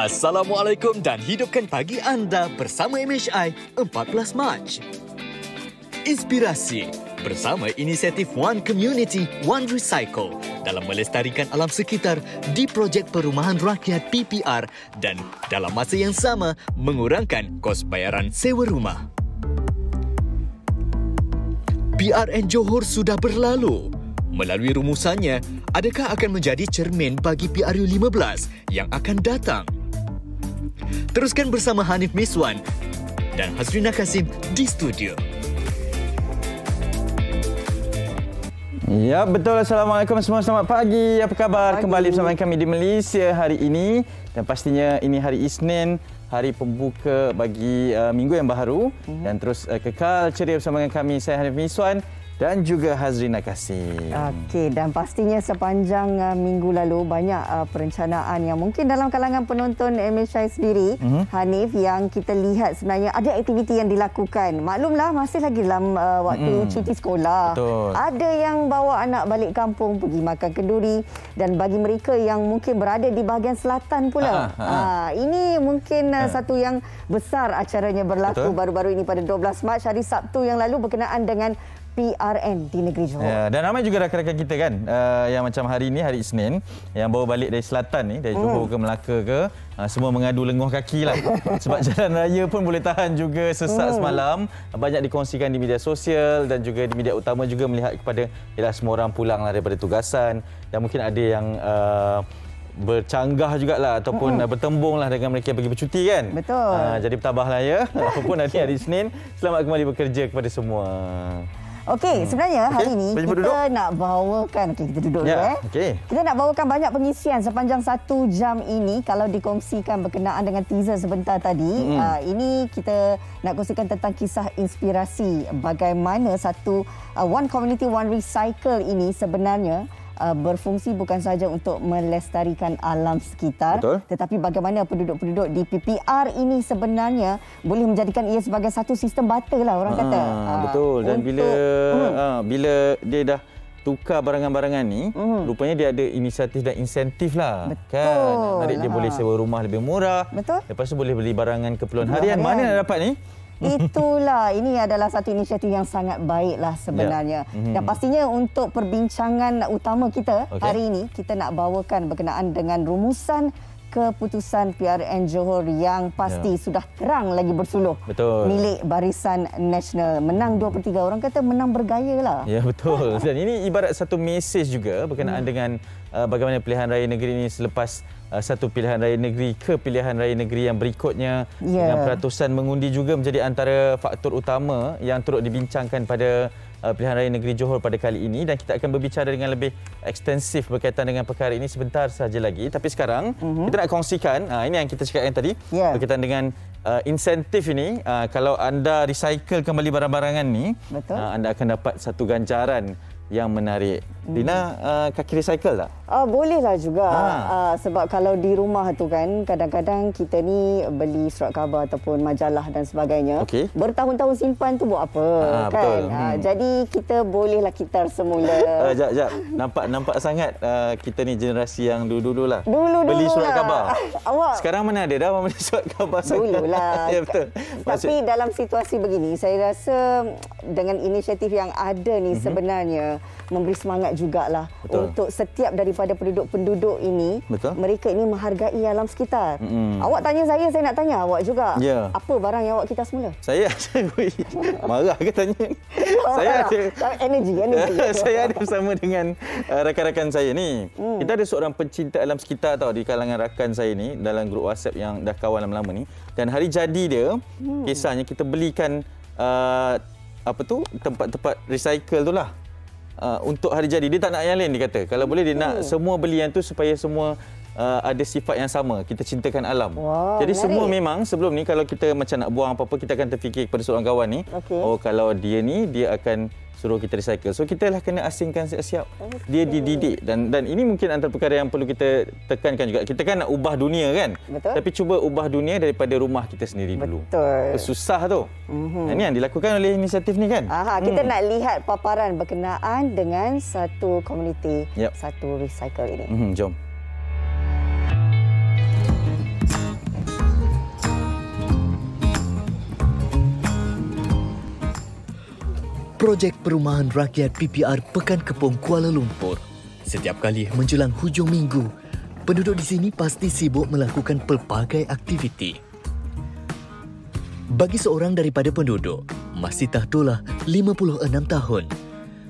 Assalamualaikum dan hidupkan pagi anda bersama MHI 14 Mac. Inspirasi bersama inisiatif One Community, One Recycle dalam melestarikan alam sekitar di projek perumahan rakyat PPR dan dalam masa yang sama mengurangkan kos bayaran sewa rumah. PRN Johor sudah berlalu. Melalui rumusannya, adakah akan menjadi cermin bagi PRU 15 yang akan datang? Teruskan bersama Hanif Miswan dan Hazrina Kasim di studio. Ya, betul. Assalamualaikum semua. Selamat pagi. Apa khabar? Kembali bersama kami di Malaysia hari ini. Dan pastinya ini hari Isnin, hari pembuka bagi minggu yang baru. Dan terus kekal ceria bersama dengan kami, saya Hanif Miswan dan juga Hazrina Kasim. Okey, dan pastinya sepanjang minggu lalu banyak perencanaan yang mungkin dalam kalangan penonton MHI sendiri, Hanif, yang kita lihat sebenarnya ada aktiviti yang dilakukan. Maklumlah masih lagi dalam waktu cuti sekolah. Betul. Ada yang bawa anak balik kampung pergi makan kenduri, dan bagi mereka yang mungkin berada di bahagian selatan pula. Ini mungkin satu yang besar acaranya berlaku baru-baru ini pada 12 Mac hari Sabtu yang lalu berkenaan dengan PRN di negeri Johor. Ya, dan ramai juga rakan-rakan kita kan yang macam hari ini, hari Isnin, yang bawa balik dari selatan ni, dari Johor ke Melaka ke, semua mengadu lenguh kaki lah. Sebab jalan raya pun boleh tahan juga sesak semalam. Banyak dikongsikan di media sosial dan juga di media utama juga melihat kepada semua orang pulang lah daripada tugasan. Dan mungkin ada yang bercanggah jugalah ataupun bertembung lah dengan mereka yang pergi bercuti kan. Betul. Jadi bertabahlah ya. Apapun hari Isnin, selamat kembali bekerja kepada semua. Okey, sebenarnya hari ini kita nak bawakan, kita duduk dulu Kita nak bawakan banyak pengisian sepanjang 1 jam ini kalau dikongsikan berkenaan dengan teaser sebentar tadi. Ini kita nak kongsikan tentang kisah inspirasi bagaimana satu One Community, One Recycle ini sebenarnya berfungsi bukan sahaja untuk melestarikan alam sekitar, tetapi bagaimana penduduk-penduduk di PPR ini sebenarnya boleh menjadikan ia sebagai satu sistem barter lah orang kata. Betul. Dan bila dia dah tukar barangan-barangan ni, rupanya dia ada inisiatif dan insentif lah. Betul. Kan? Adik dia boleh sewa rumah lebih murah. Betul. Lepas tu boleh beli barangan keperluan harian. Mana nak dapat ni? Itulah, ini adalah satu inisiatif yang sangat baiklah sebenarnya. Dan pastinya untuk perbincangan utama kita hari ini, kita nak bawakan berkenaan dengan rumusan keputusan PRN Johor yang pasti sudah terang lagi bersuluh. Betul. Milik Barisan Nasional. Menang 2/3. Orang kata menang bergaya lah. Ya, betul. Dan ini ibarat satu mesej juga berkenaan dengan bagaimana pilihan raya negeri ini selepas satu pilihan raya negeri ke pilihan raya negeri yang berikutnya. Dengan peratusan mengundi juga menjadi antara faktor utama yang turut dibincangkan pada pilihan raya negeri Johor pada kali ini, dan kita akan berbicara dengan lebih ekstensif berkaitan dengan perkara ini sebentar sahaja lagi. Tapi sekarang kita nak kongsikan ini yang kita cakapkan tadi berkaitan dengan insentif ini. Kalau anda recycle kembali barang-barangan ni, anda akan dapat satu ganjaran yang menarik. Lina, kaki recycle tak? Bolehlah juga. Sebab kalau di rumah tu kan, kadang-kadang kita ni beli surat khabar ataupun majalah dan sebagainya. Bertahun-tahun simpan tu buat apa? Kan? Jadi kita bolehlah kitar semula. Jap. Nampak sangat kita ni generasi yang dulu-dulu lah. Beli surat lah. khabar. Awak sekarang mana ada dah beli surat khabar sangat. Dululah. Ya, betul. Tapi dalam situasi begini, saya rasa dengan inisiatif yang ada ni sebenarnya memberi semangat jugalah untuk setiap daripada penduduk-penduduk ini. Mereka ini menghargai alam sekitar. Awak tanya saya nak tanya awak juga. Apa barang yang awak kita semula? Saya marah ke tanya? Saya ada energi. Saya ada bersama dengan rakan-rakan saya ni. Kita ada seorang pencinta alam sekitar tau di kalangan rakan saya ni dalam grup WhatsApp yang dah kawan lama-lama ni. Dan hari jadi dia, kisahnya kita belikan tempat-tempat recycle tu lah. Untuk hari jadi dia tak nak yang lain, dia kata. Kalau boleh dia nak semua beli yang tu supaya semua ada sifat yang sama. Kita cintakan alam. Jadi menarik. Semua memang sebelum ni kalau kita macam nak buang apa-apa, kita akan terfikir kepada seorang kawan ni. Kalau dia ni, dia akan suruh kita recycle. So kita lah kena asingkan siap-siap. Dia dididik dan ini mungkin antara perkara yang perlu kita tekankan juga. Kita kan nak ubah dunia kan. Tapi cuba ubah dunia daripada rumah kita sendiri dulu. Susah tu. Ini yang dilakukan oleh inisiatif ni kan. Kita nak lihat paparan berkenaan dengan satu komuniti, satu recycle ini. Jom. Projek Perumahan Rakyat PPR Pekan Kepong Kuala Lumpur. Setiap kali menjelang hujung minggu, penduduk di sini pasti sibuk melakukan pelbagai aktiviti. Bagi seorang daripada penduduk, Masitah 56 tahun.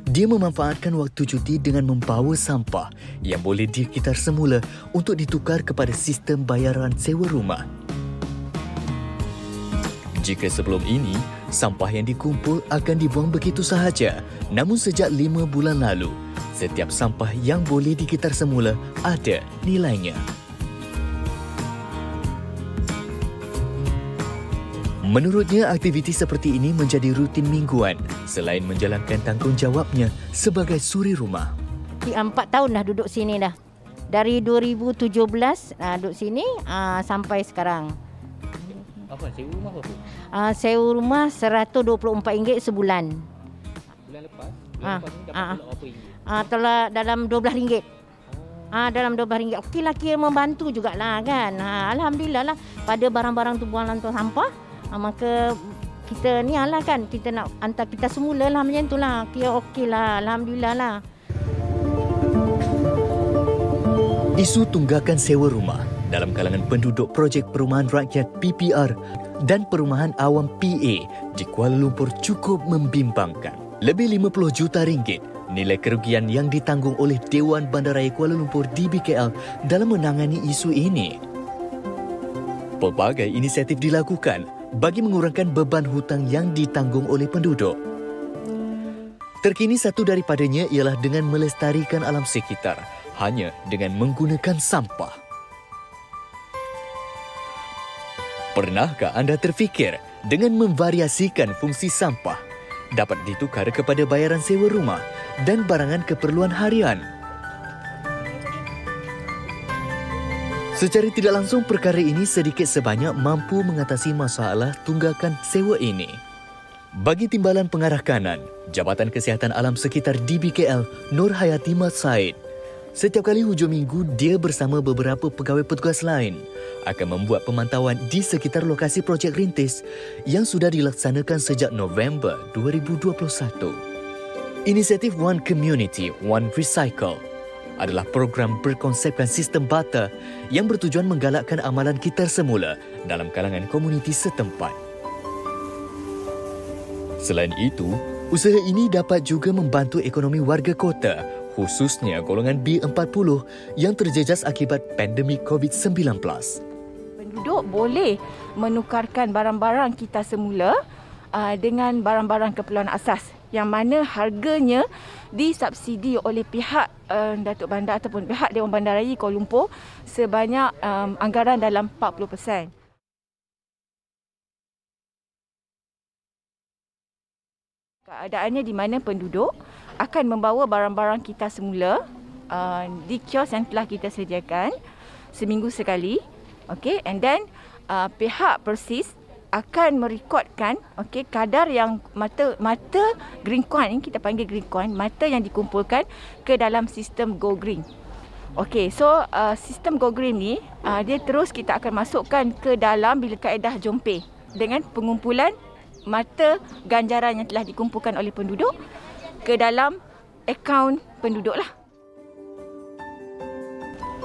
Dia memanfaatkan waktu cuti dengan membawa sampah yang boleh dikitar semula untuk ditukar kepada sistem bayaran sewa rumah. Jika sebelum ini, sampah yang dikumpul akan dibuang begitu sahaja, namun sejak 5 bulan lalu, setiap sampah yang boleh dikitar semula ada nilainya. Menurutnya, aktiviti seperti ini menjadi rutin mingguan selain menjalankan tanggungjawabnya sebagai suri rumah. 4 tahun dah duduk sini dah. Dari 2017 duduk sini sampai sekarang. Apa sewa rumah apa? Sewa rumah RM124 sebulan. Bulan lepas? Telah dalam RM12. Dalam RM12. Okeylah, kira membantu jugalah kan. Alhamdulillah lah pada barang-barang tu buang lantai sampah. Maka kita ni lah kan, kita nak hantar kita semula lah macam tu lah. Kira okey lah, alhamdulillah lah. Isu tunggakan sewa rumah dalam kalangan penduduk Projek Perumahan Rakyat PPR dan Perumahan Awam PA di Kuala Lumpur cukup membimbangkan. Lebih RM50 juta nilai kerugian yang ditanggung oleh Dewan Bandaraya Kuala Lumpur DBKL dalam menangani isu ini. Pelbagai inisiatif dilakukan bagi mengurangkan beban hutang yang ditanggung oleh penduduk. Terkini satu daripadanya ialah dengan melestarikan alam sekitar hanya dengan menggunakan sampah. Pernahkah anda terfikir dengan memvariasikan fungsi sampah dapat ditukar kepada bayaran sewa rumah dan barangan keperluan harian? Secara tidak langsung, perkara ini sedikit sebanyak mampu mengatasi masalah tunggakan sewa ini. Bagi Timbalan Pengarah Kanan, Jabatan Kesihatan Alam Sekitar DBKL, Nur Hayati Mat Said, setiap kali hujung minggu dia bersama beberapa pegawai petugas lain akan membuat pemantauan di sekitar lokasi projek rintis yang sudah dilaksanakan sejak November 2021. Inisiatif One Community, One Recycle adalah program berkonsepkan sistem barter yang bertujuan menggalakkan amalan kitar semula dalam kalangan komuniti setempat. Selain itu, usaha ini dapat juga membantu ekonomi warga kota, khususnya golongan B40 yang terjejas akibat pandemik COVID-19. Penduduk boleh menukarkan barang-barang kita semula dengan barang-barang keperluan asas yang mana harganya disubsidi oleh pihak Datuk Bandar ataupun pihak Dewan Bandaraya Kuala Lumpur sebanyak anggaran dalam 40%. Keadaannya di mana penduduk akan membawa barang-barang kita semula di kios yang telah kita sediakan seminggu sekali. Okay, and then pihak Persis akan merekodkan kadar yang mata green coin, kita panggil green coin, mata yang dikumpulkan ke dalam sistem Go Green. Okey, so sistem Go Green ni dia terus kita akan masukkan ke dalam bilik kaedah Jompe dengan pengumpulan mata ganjaran yang telah dikumpulkan oleh penduduk ke dalam akaun penduduk lah.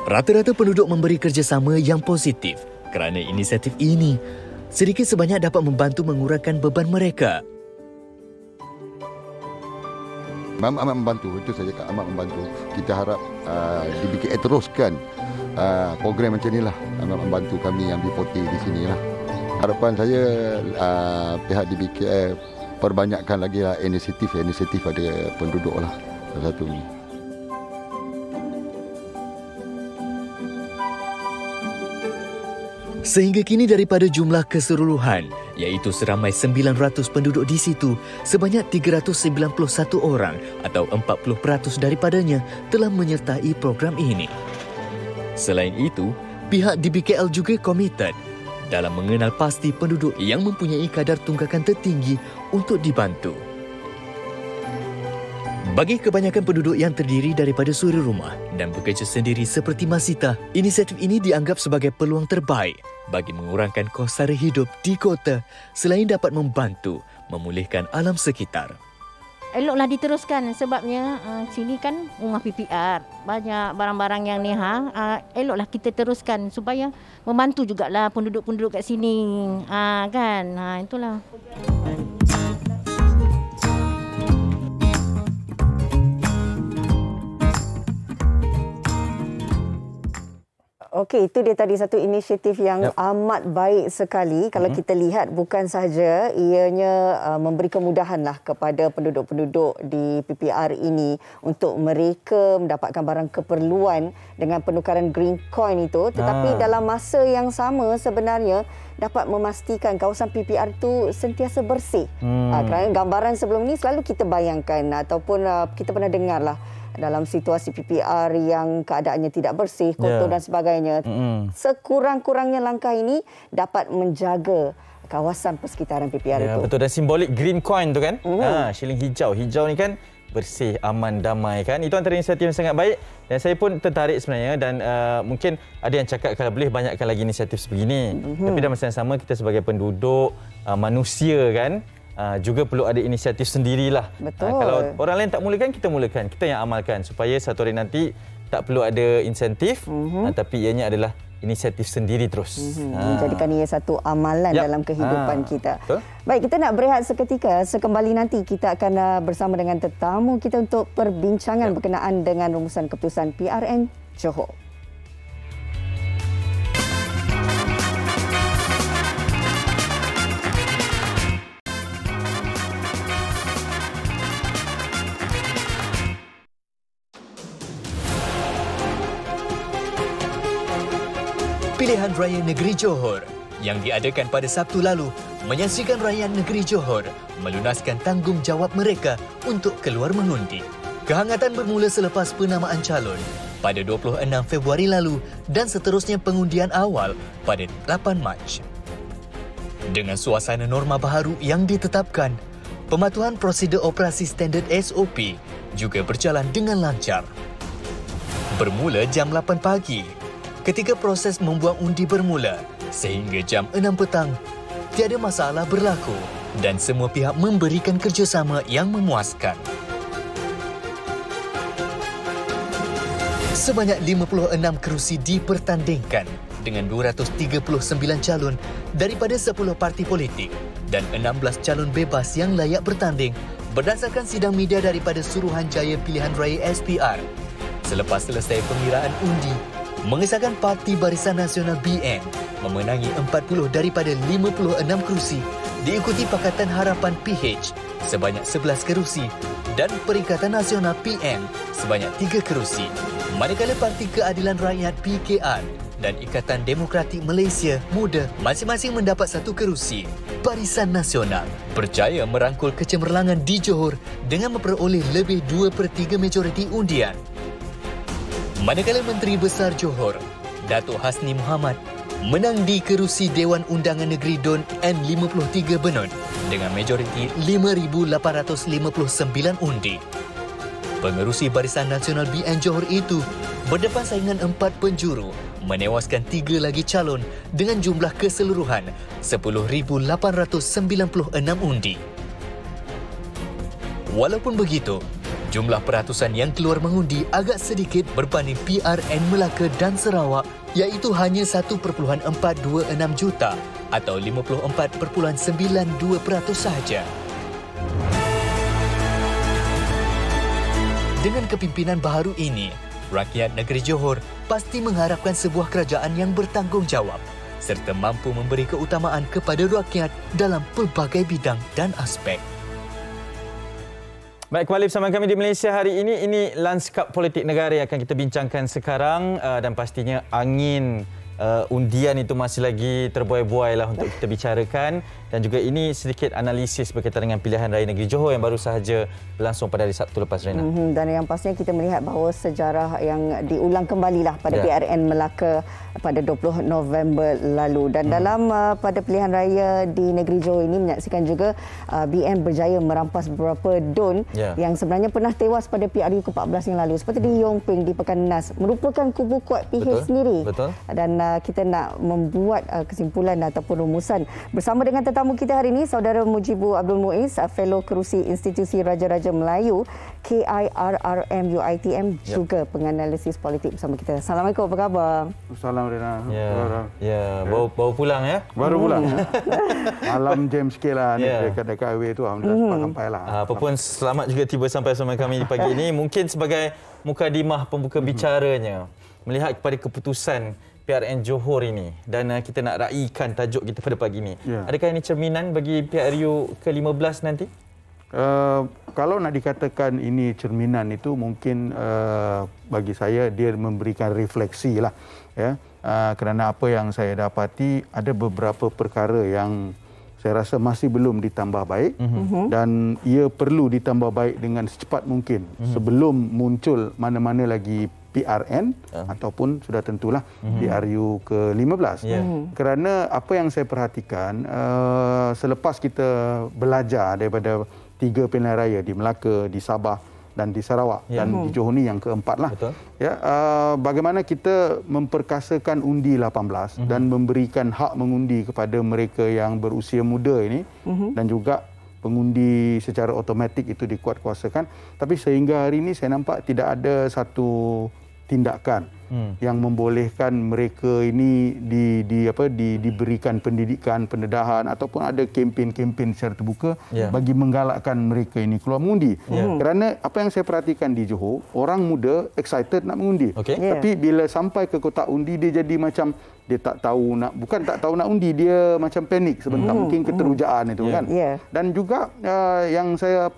Rata-rata penduduk memberi kerjasama yang positif kerana inisiatif ini sedikit sebanyak dapat membantu mengurangkan beban mereka. Amat membantu, itu saya cakap amat membantu. Kita harap DBKL teruskan program macam inilah, amat membantu kami yang B40 di sinilah. Harapan saya pihak DBKL perbanyakkan lagi lah inisiatif pada penduduk lah, salah satu ini. Sehingga kini daripada jumlah keseluruhan, iaitu seramai 900 penduduk di situ, sebanyak 391 orang atau 40% daripadanya telah menyertai program ini. Selain itu, pihak DBKL juga komited dalam mengenal pasti penduduk yang mempunyai kadar tunggakan tertinggi untuk dibantu. Bagi kebanyakan penduduk yang terdiri daripada suri rumah dan bekerja sendiri seperti Masitah, inisiatif ini dianggap sebagai peluang terbaik bagi mengurangkan kos sara hidup di kota selain dapat membantu memulihkan alam sekitar. eloklah diteruskan sebabnya sini kan rumah PPR. Banyak barang-barang yang ni eloklah kita teruskan supaya membantu jugalah penduduk-penduduk kat sini. Kan? Itulah. Okey, itu dia tadi satu inisiatif yang amat baik sekali. Kalau kita lihat bukan sahaja ianya memberi kemudahanlah kepada penduduk-penduduk di PPR ini untuk mereka mendapatkan barang keperluan dengan penukaran green coin itu, tetapi dalam masa yang sama sebenarnya dapat memastikan kawasan PPR itu sentiasa bersih. Kerana gambaran sebelum ni selalu kita bayangkan ataupun kita pernah dengarlah dalam situasi PPR yang keadaannya tidak bersih, kotor dan sebagainya. Sekurang-kurangnya langkah ini dapat menjaga kawasan persekitaran PPR itu. Betul, dan simbolik green coin tu kan. Shilling hijau. Hijau ni kan bersih, aman, damai kan. Itu antara inisiatif yang sangat baik dan saya pun tertarik sebenarnya dan mungkin ada yang cakap kalau boleh banyakkan lagi inisiatif sebegini. Tapi dalam masa yang sama kita sebagai penduduk, manusia kan, juga perlu ada inisiatif sendirilah. Betul. Kalau orang lain tak mulakan, kita mulakan. Kita yang amalkan supaya satu hari nanti tak perlu ada insentif, tapi ianya adalah inisiatif sendiri terus. Menjadikan ia satu amalan dalam kehidupan kita. Betul. Baik, kita nak berehat seketika. Sekembali nanti kita akan bersama dengan tetamu kita untuk perbincangan berkenaan dengan rumusan keputusan PRN Johor. Pilihan Raya Negeri Johor yang diadakan pada Sabtu lalu menyaksikan rakyat negeri Johor melunaskan tanggungjawab mereka untuk keluar mengundi. Kehangatan bermula selepas penamaan calon pada 26 Februari lalu dan seterusnya pengundian awal pada 8 Mac. Dengan suasana norma baharu yang ditetapkan, pematuhan prosedur operasi standard SOP juga berjalan dengan lancar. Bermula jam 8 pagi, ketika proses membuang undi bermula sehingga jam 6 petang, tiada masalah berlaku dan semua pihak memberikan kerjasama yang memuaskan. Sebanyak 56 kerusi dipertandingkan dengan 239 calon daripada 10 parti politik dan 16 calon bebas yang layak bertanding berdasarkan sidang media daripada Suruhanjaya Pilihan Raya SPR. Selepas selesai pengiraan undi, mengesahkan Parti Barisan Nasional BN memenangi 40 daripada 56 kerusi, diikuti Pakatan Harapan PH sebanyak 11 kerusi dan Perikatan Nasional PM sebanyak 3 kerusi. Manakala Parti Keadilan Rakyat PKR dan Ikatan Demokratik Malaysia Muda masing-masing mendapat 1 kerusi. Barisan Nasional berjaya merangkul kecemerlangan di Johor dengan memperoleh lebih 2/3 majoriti undian. Manakala Menteri Besar Johor, Datuk Hasni Mohamad, menang di kerusi Dewan Undangan Negeri Don N53 Benut dengan majoriti 5,859 undi. Pengerusi Barisan Nasional BN Johor itu berdepan saingan 4 penjuru, menewaskan 3 lagi calon dengan jumlah keseluruhan 10,896 undi. Walaupun begitu, jumlah peratusan yang keluar mengundi agak sedikit berbanding PRN Melaka dan Sarawak, iaitu hanya 1.426 juta atau 54.92% sahaja. Dengan kepimpinan baharu ini, rakyat negeri Johor pasti mengharapkan sebuah kerajaan yang bertanggungjawab serta mampu memberi keutamaan kepada rakyat dalam pelbagai bidang dan aspek. Baik, kembali bersama kami di Malaysia hari ini. Ini lanskap politik negara yang akan kita bincangkan sekarang dan pastinya angin undian itu masih lagi terbuai-buai lah untuk kita bicarakan dan juga ini sedikit analisis berkaitan dengan pilihan raya negeri Johor yang baru sahaja berlangsung pada hari Sabtu lepas, Rena. Dan yang pastinya kita melihat bahawa sejarah yang diulang kembalilah pada PRN Melaka pada 20 November lalu dan dalam pada pilihan raya di negeri Johor ini menyaksikan juga BN berjaya merampas beberapa don yang sebenarnya pernah tewas pada PRU ke-14 yang lalu seperti di Yong Ping di Pekan Nas, merupakan kubu kuat PH sendiri. Dan kita nak membuat kesimpulan ataupun rumusan bersama dengan tetamu kita hari ini, Saudara Mujibu Abdul Muiz, fellow kerusi Institusi Raja-Raja Melayu KIRRM UiTM, juga penganalisis politik bersama kita. Assalamualaikum, apa khabar? Assalamualaikum. Ya, baru pulang ya? Baru pulang. Malam jam sikit lah dekat highway tu, alhamdulillah sampai lah. Apapun selamat juga tiba sampai bersama kami pagi ini. Mungkin sebagai mukadimah pembuka bicaranya, melihat kepada keputusan PRN Johor ini, dan kita nak raikan tajuk kita pada pagi ini. Adakah ini cerminan bagi PRU ke-15 nanti? Kalau nak dikatakan ini cerminan itu mungkin bagi saya dia memberikan refleksi lah, ya. Kerana apa yang saya dapati, ada beberapa perkara yang saya rasa masih belum ditambah baik, dan ia perlu ditambah baik dengan secepat mungkin sebelum muncul mana-mana lagi PRN ataupun sudah tentulah PRU ke-15. Kerana apa yang saya perhatikan, selepas kita belajar daripada 3 pilihan raya di Melaka, di Sabah dan di Sarawak, dan di Johor ni yang keempat lah. Ya, bagaimana kita memperkasakan undi 18 dan memberikan hak mengundi kepada mereka yang berusia muda ini, dan juga pengundi secara automatik itu dikuatkuasakan. Tapi sehingga hari ini saya nampak tidak ada satu tindakan yang membolehkan mereka ini diberikan pendidikan, pendedahan ataupun ada kempen-kempen secara terbuka bagi menggalakkan mereka ini keluar mengundi. Kerana apa yang saya perhatikan di Johor, orang muda excited nak mengundi. Tapi bila sampai ke kotak undi, dia jadi macam dia tak tahu nak, bukan tak tahu nak undi, dia macam panik sebentar, mungkin keterujaan itu kan. Dan juga yang saya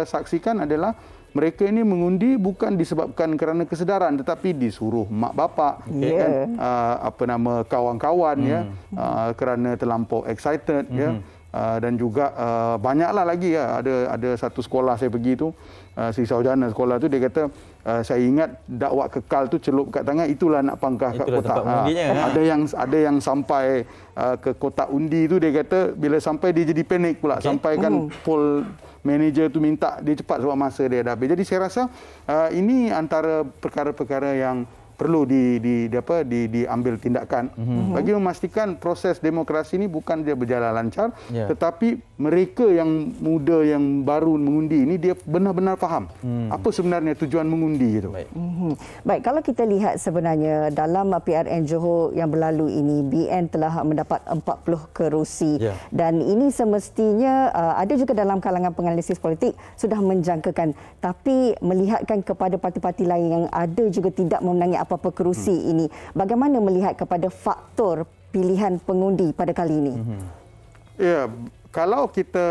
saksikan adalah mereka ini mengundi bukan disebabkan kerana kesedaran, tetapi disuruh mak bapak, kan, kawan-kawan, kerana terlampau excited, dan juga banyaklah lagi, ada satu sekolah saya pergi tu, Sri Saujana sekolah tu, dia kata saya ingat dakwah kekal tu celup kat tangan, itulah nak pangkah kat kotak. Ada yang sampai ke kotak undi tu, dia kata bila sampai dia jadi panik pula, sampai kan poll manager tu minta dia cepat sebab masa dia dah habis. Jadi saya rasa ini antara perkara-perkara yang perlu diambil tindakan bagi memastikan proses demokrasi ini bukan dia berjalan lancar, tetapi mereka yang muda yang baru mengundi ini dia benar-benar faham apa sebenarnya tujuan mengundi itu. Baik, kalau kita lihat sebenarnya dalam PRN Johor yang berlalu ini, BN telah mendapat 40 kerusi, dan ini semestinya ada juga dalam kalangan penganalisis politik sudah menjangkakan, tapi melihatkan kepada parti-parti lain yang ada juga tidak memenangi apa-apa kerusi ini, bagaimana melihat kepada faktor pilihan pengundi pada kali ini? Ya, kalau kita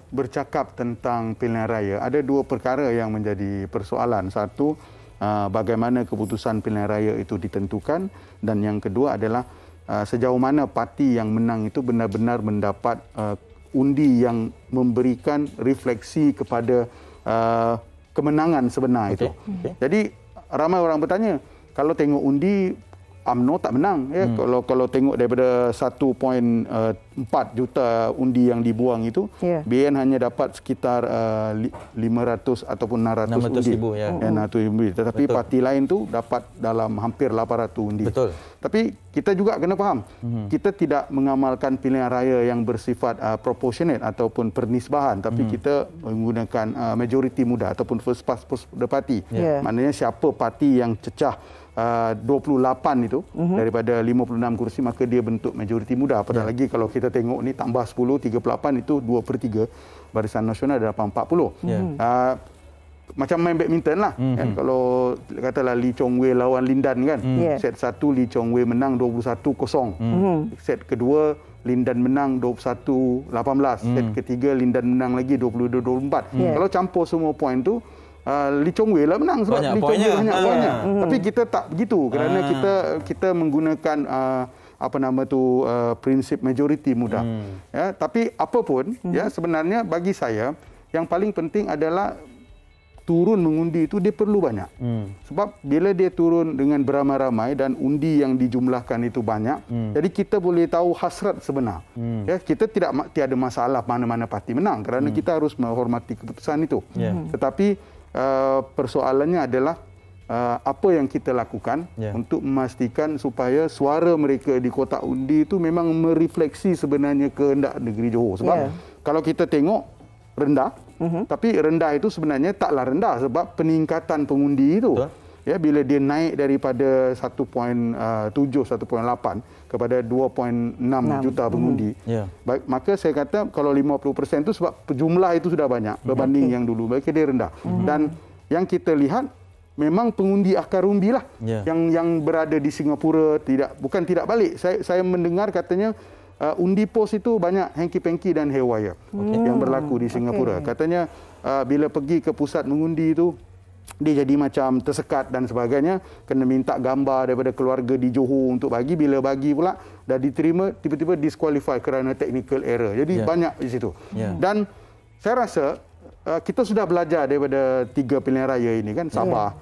bercakap tentang pilihan raya, ada 2 perkara yang menjadi persoalan. Satu, bagaimana keputusan pilihan raya itu ditentukan, dan yang kedua adalah sejauh mana parti yang menang itu benar-benar mendapat undi yang memberikan refleksi kepada kemenangan sebenar itu. Jadi ramai orang bertanya, kalau tengok undi UMNO tak menang, ya. Kalau tengok daripada 1.4 juta undi yang dibuang itu, BN hanya dapat sekitar 500 ataupun 600 undi. Tetapi parti lain tu dapat dalam hampir 800 undi. Tapi kita juga kena faham, kita tidak mengamalkan pilihan raya yang bersifat proportionate ataupun pernisbahan, tapi kita menggunakan majoriti muda ataupun first past the party. Maknanya siapa parti yang cecah 28 itu daripada 56 kursi, maka dia bentuk majoriti muda. Apatah lagi kalau kita tengok ni tambah 10, 38 itu 2/3. Barisan Nasional ada 40. Macam main badminton lah. Kan? Kalau katalah Lee Chong Wei lawan Lindan kan. Set 1 Lee Chong Wei menang 21-0. Set kedua Lindan menang 21-18. Set ketiga Lindan menang lagi 22-24. Kalau campur semua poin tu, Lee Chong Wei lah menang sebab Lee Chong Wei banyak poinnya. Tapi kita tak begitu, kerana kita menggunakan prinsip majoriti muda. Ya, tapi apapun, ya, sebenarnya bagi saya yang paling penting adalah turun mengundi itu dia perlu banyak. Sebab bila dia turun dengan beramai-ramai dan undi yang dijumlahkan itu banyak, jadi kita boleh tahu hasrat sebenar. Ya, kita tiada masalah mana-mana parti menang, kerana kita harus menghormati keputusan itu. Tetapi persoalannya adalah apa yang kita lakukan untuk memastikan supaya suara mereka di kotak undi itu memang merefleksi sebenarnya kehendak negeri Johor. Sebab kalau kita tengok rendah, tapi rendah itu sebenarnya taklah rendah sebab peningkatan pengundi itu. Ya, bila dia naik daripada 1.7, 1.8 kepada 2.6 juta pengundi, maka saya kata kalau 50% itu sebab jumlah itu sudah banyak berbanding yang dulu, maka dia rendah. Dan yang kita lihat memang pengundi akar umbi lah yang berada di Singapura bukan tidak balik. Saya mendengar katanya undi pos itu banyak hanky-panky dan haywire yang berlaku di Singapura. Katanya bila pergi ke pusat mengundi itu dia jadi macam tersekat dan sebagainya, kena minta gambar daripada keluarga di Johor untuk bagi, bila bagi pula dah diterima tiba-tiba disqualify kerana technical error. Jadi banyak di situ. Dan saya rasa kita sudah belajar daripada 3 pilihan raya ini kan, Sabah,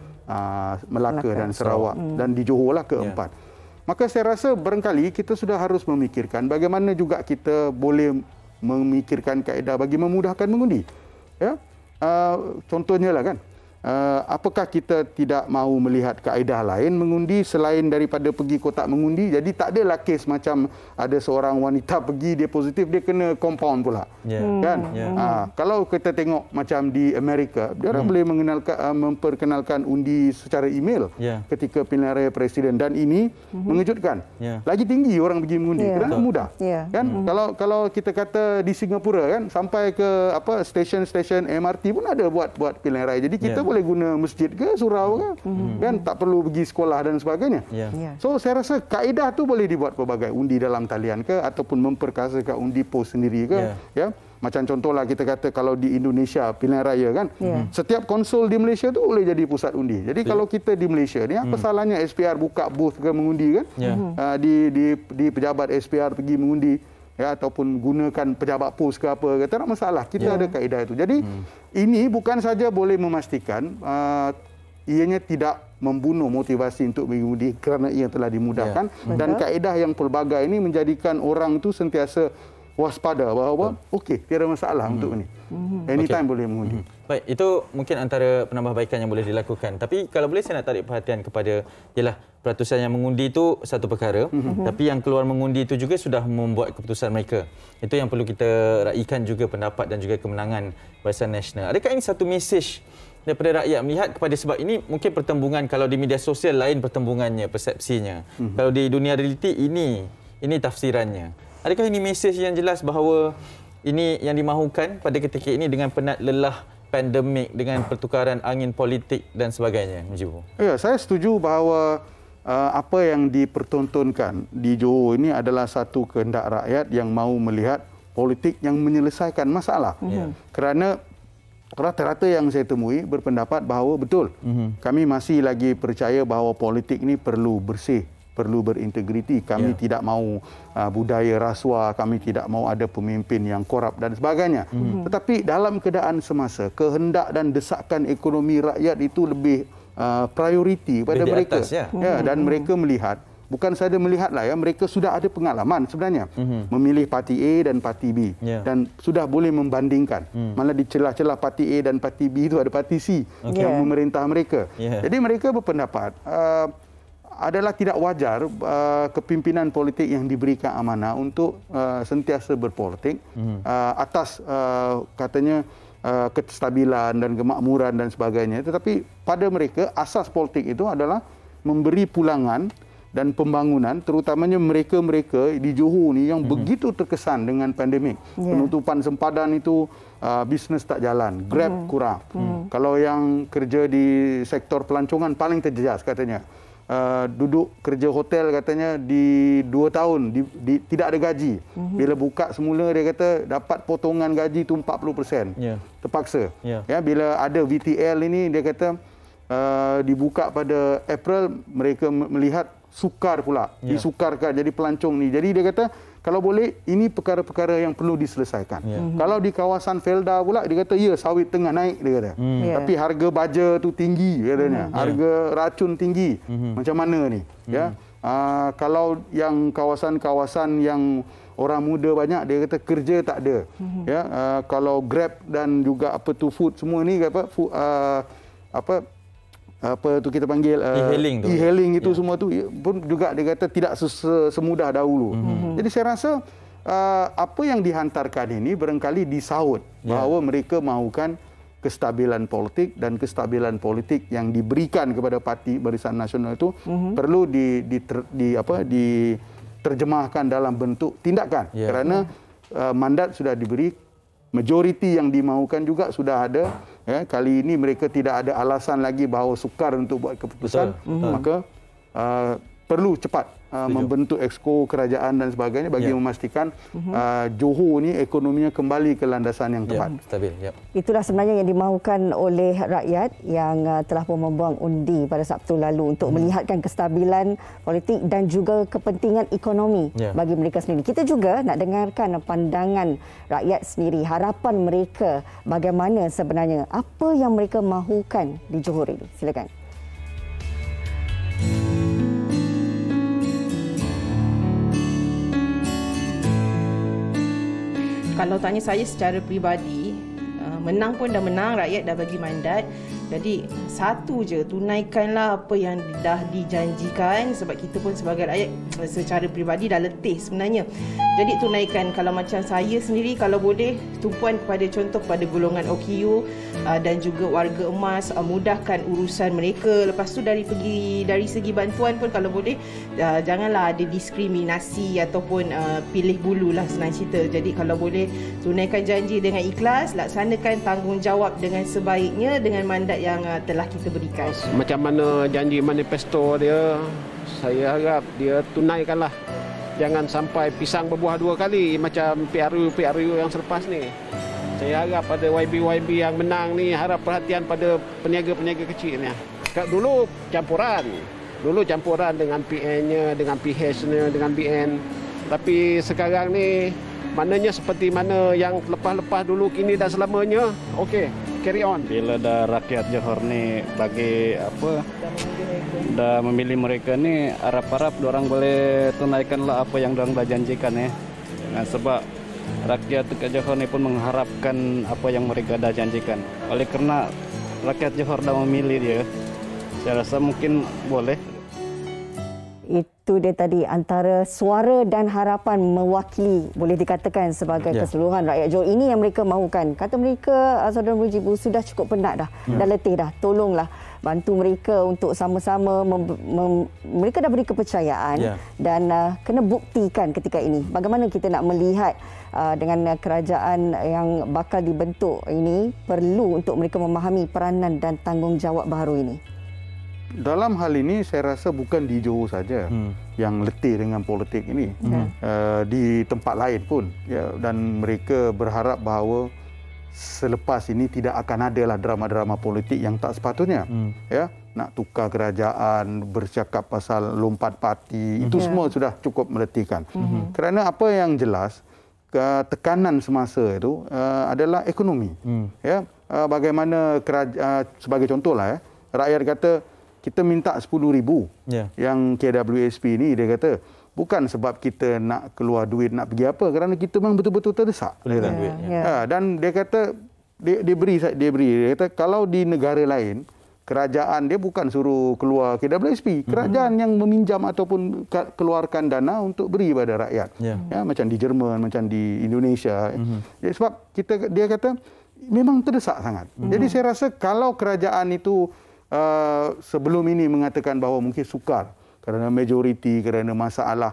Melaka dan Sarawak, dan di Johor lah keempat. Maka saya rasa barangkali kita sudah harus memikirkan bagaimana juga kita boleh memikirkan kaedah bagi memudahkan mengundi. Ya, contohnya lah kan, apakah kita tidak mahu melihat kaedah lain mengundi selain daripada pergi kotak mengundi? Jadi tak adalah kes macam ada seorang wanita pergi dia positif dia kena compound pula. Kan? Kalau kita tengok macam di Amerika, dia orang boleh memperkenalkan undi secara email ketika pilihan raya presiden, dan ini mengejutkan. Lagi tinggi orang pergi mengundi kerana mudah. Kan? Kalau kita kata di Singapura kan, sampai ke stesen-stesen MRT pun ada buat pilihan raya. Jadi kita boleh guna masjid ke surau ke, kan, tak perlu pergi sekolah dan sebagainya. So saya rasa kaedah tu boleh dibuat pelbagai, undi dalam talian ke ataupun memperkasakan undi pos sendiri ke. Ya, macam contohlah kita kata kalau di Indonesia pilihan raya kan, setiap konsol di Malaysia tu boleh jadi pusat undi. Jadi kalau kita di Malaysia ni, apa salahnya SPR buka booth ke mengundi kan? Di pejabat SPR pergi mengundi, ya, ataupun gunakan pejabat pos ke apa, tak ada masalah. Kita ada kaedah itu. Jadi ini bukan saja boleh memastikan ianya tidak membunuh motivasi untuk mengundi kerana ia telah dimudahkan, dan kaedah yang pelbagai ini menjadikan orang itu sentiasa waspada bahawa okey, tiada masalah untuk ini. Anytime boleh mengundi. Baik, itu mungkin antara penambahbaikan yang boleh dilakukan. Tapi kalau boleh saya nak tarik perhatian kepada ialah peratusan yang mengundi itu satu perkara, tapi yang keluar mengundi itu juga sudah membuat keputusan mereka. Itu yang perlu kita raikan juga pendapat dan juga kemenangan Barisan Nasional. Adakah ini satu mesej daripada rakyat melihat kepada, sebab ini mungkin pertembungan kalau di media sosial lain pertembungannya, persepsinya. Kalau di dunia realiti ini tafsirannya. Adakah ini mesej yang jelas bahawa ini yang dimahukan pada ketika ini dengan penat lelah pandemik, dengan pertukaran angin politik dan sebagainya, Mujibur? Ya, saya setuju bahawa apa yang dipertontonkan di Johor ini adalah satu kehendak rakyat yang mahu melihat politik yang menyelesaikan masalah. Kerana rata-rata yang saya temui berpendapat bahawa betul, kami masih lagi percaya bahawa politik ini perlu bersih, perlu berintegriti. Kami tidak mahu budaya rasuah, kami tidak mahu ada pemimpin yang korup dan sebagainya. Tetapi dalam keadaan semasa, kehendak dan desakan ekonomi rakyat itu lebih prioriti pada mereka. Dan mereka melihat, bukan sahaja melihatlah ya, mereka sudah ada pengalaman sebenarnya memilih parti A dan parti B, dan sudah boleh membandingkan. Malah di celah-celah parti A dan parti B itu ada parti C yang memerintah mereka. Jadi mereka berpendapat adalah tidak wajar kepimpinan politik yang diberikan amanah untuk sentiasa berpolitik atas katanya kestabilan dan kemakmuran dan sebagainya. Tetapi pada mereka asas politik itu adalah memberi pulangan dan pembangunan, terutamanya mereka-mereka di Johor ni yang begitu terkesan dengan pandemik. Penutupan sempadan itu, bisnes tak jalan, Grab kurang. Kalau yang kerja di sektor pelancongan paling terjejas katanya. Duduk kerja hotel katanya di 2 tahun tidak ada gaji. Bila buka semula dia kata dapat potongan gaji itu 40%. Terpaksa. Ya, bila ada VTL ini dia kata dibuka pada April, mereka melihat sukar pula, disukarkan jadi pelancong ni. Jadi dia kata kalau boleh ini perkara-perkara yang perlu diselesaikan. Kalau di kawasan Felda pula dia kata ya, sawit tengah naik dia kata. Tapi harga baja tu tinggi katanya. Harga racun tinggi. Macam mana ni? Ya. Kalau yang kawasan-kawasan yang orang muda banyak, dia kata kerja tak ada. Ya. Kalau Grab dan juga food semua ni apa tu kita panggil e-hailing itu semua tu pun juga dia kata tidak semudah dahulu. Jadi saya rasa apa yang dihantarkan ini barangkali disahut bahawa mereka mahukan kestabilan politik, dan kestabilan politik yang diberikan kepada Parti Barisan Nasional itu perlu diterjemahkan dalam bentuk tindakan. Kerana mandat sudah diberi, majoriti yang dimaukan juga sudah ada. Kali ini mereka tidak ada alasan lagi bahawa sukar untuk buat keputusan. Maka perlu cepat membentuk exco kerajaan dan sebagainya bagi memastikan Johor ni ekonominya kembali ke landasan yang tepat. Stabil. Itulah sebenarnya yang dimahukan oleh rakyat yang telah pun membuang undi pada Sabtu lalu untuk melihatkan kestabilan politik dan juga kepentingan ekonomi bagi mereka sendiri. Kita juga nak dengarkan pandangan rakyat sendiri, harapan mereka bagaimana sebenarnya, apa yang mereka mahukan di Johor ini. Silakan. Kalau tanya saya secara peribadi, menang pun dah menang, rakyat dah bagi mandat. Jadi satu je, tunaikanlah apa yang dah dijanjikan, sebab kita pun sebagai rakyat secara peribadi dah letih sebenarnya. Jadi tunaikan. Kalau macam saya sendiri, kalau boleh tumpuan kepada contoh kepada golongan OKU dan juga warga emas, mudahkan urusan mereka. Lepas tu dari segi bantuan pun kalau boleh janganlah ada diskriminasi ataupun pilih bulu lah, senang cerita. Jadi kalau boleh tunaikan janji dengan ikhlas, laksanakan tanggungjawab dengan sebaiknya dengan mandat yang telah kita berikan. Macam mana janji manifesto dia, saya harap dia tunaikanlah. Jangan sampai pisang berbuah dua kali macam PRU yang selepas ni. Saya harap pada YB yang menang ni harap perhatian pada peniaga-peniaga kecil ni. Dulu campuran dengan PN-nya, dengan PH-nya, dengan BN. Tapi sekarang ni maknanya seperti mana yang lepas-lepas dulu, kini dan selamanya. Okey, carry on. Bila dah rakyat Johor ni bagi apa, dah memilih mereka ni, harap-harap diorang boleh tunaikanlah apa yang diorang dah janjikan ya. Nah, sebab rakyat dekat Johor ni pun mengharapkan apa yang mereka dah janjikan. Oleh kerana rakyat Johor dah memilih dia, saya rasa mungkin boleh. Itu dia tadi, antara suara dan harapan mewakili, boleh dikatakan sebagai keseluruhan rakyat Johor. Ini yang mereka mahukan. Kata mereka, Saudara Mujibu, sudah cukup penat dah. Dah letih dah. Tolonglah bantu mereka untuk sama-sama mereka dah beri kepercayaan dan kena buktikan ketika ini. Bagaimana kita nak melihat dengan kerajaan yang bakal dibentuk ini, perlu untuk mereka memahami peranan dan tanggungjawab baru ini. Dalam hal ini saya rasa bukan di Johor saja yang letih dengan politik ini, di tempat lain pun dan mereka berharap bahawa selepas ini tidak akan adalah drama-drama politik yang tak sepatutnya. Nak tukar kerajaan, bercakap pasal lompat parti, itu semua sudah cukup meletihkan. Kerana apa yang jelas, tekanan semasa itu adalah ekonomi. Bagaimana sebagai contohlah rakyat kata kita minta 10,000 yang KWSP ni, dia kata bukan sebab kita nak keluar duit nak pergi apa, kerana kita memang betul-betul terdesak. Dan dia kata dia beri dia kata kalau di negara lain kerajaan dia bukan suruh keluar KWSP, kerajaan yang meminjam ataupun keluarkan dana untuk beri pada rakyat. Macam di Jerman, macam di Indonesia. Sebab dia kata memang terdesak sangat. Jadi saya rasa kalau kerajaan itu sebelum ini mengatakan bahawa mungkin sukar kerana majoriti, kerana masalah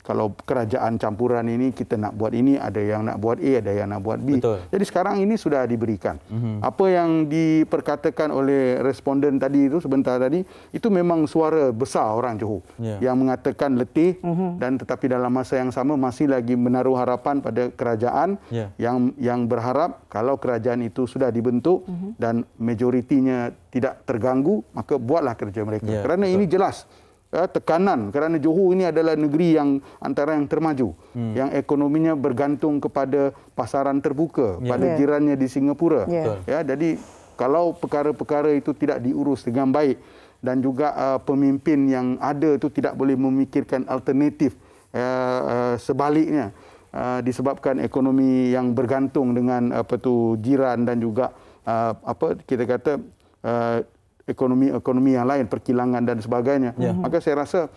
kalau kerajaan campuran ini, kita nak buat ini, ada yang nak buat A, ada yang nak buat B. Betul. Jadi sekarang ini sudah diberikan. Apa yang diperkatakan oleh responden tadi itu sebentar tadi, itu memang suara besar orang Johor yang mengatakan letih dan tetapi dalam masa yang sama masih lagi menaruh harapan pada kerajaan yang berharap kalau kerajaan itu sudah dibentuk dan majoritinya tidak terganggu, maka buatlah kerja mereka. Kerana ini jelas tekanan, kerana Johor ini adalah negeri yang antara yang termaju, yang ekonominya bergantung kepada pasaran terbuka, pada jirannya di Singapura. Jadi kalau perkara-perkara itu tidak diurus dengan baik dan juga pemimpin yang ada itu tidak boleh memikirkan alternatif sebaliknya, disebabkan ekonomi yang bergantung dengan jiran dan juga kita kata ekonomi yang lain, perkilangan dan sebagainya. Maka saya rasa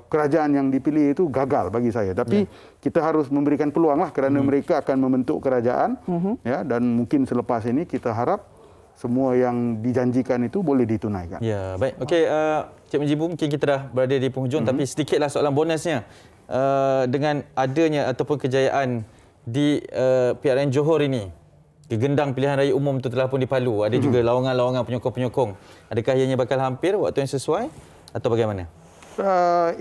kerajaan yang dipilih itu gagal bagi saya. Tapi kita harus memberikan peluang lah kerana mereka akan membentuk kerajaan. Ya, dan mungkin selepas ini kita harap semua yang dijanjikan itu boleh ditunaikan. Ya, baik. Okey, Cik Mujibu, mungkin kita dah berada di penghujung, tapi sedikitlah soalan bonusnya. Dengan adanya ataupun kejayaan di PRN Johor ini, kegendang pilihan raya umum itu telah pun dipalu. Ada juga lawangan-lawangan penyokong-penyokong. Adakah ianya bakal hampir waktu yang sesuai atau bagaimana?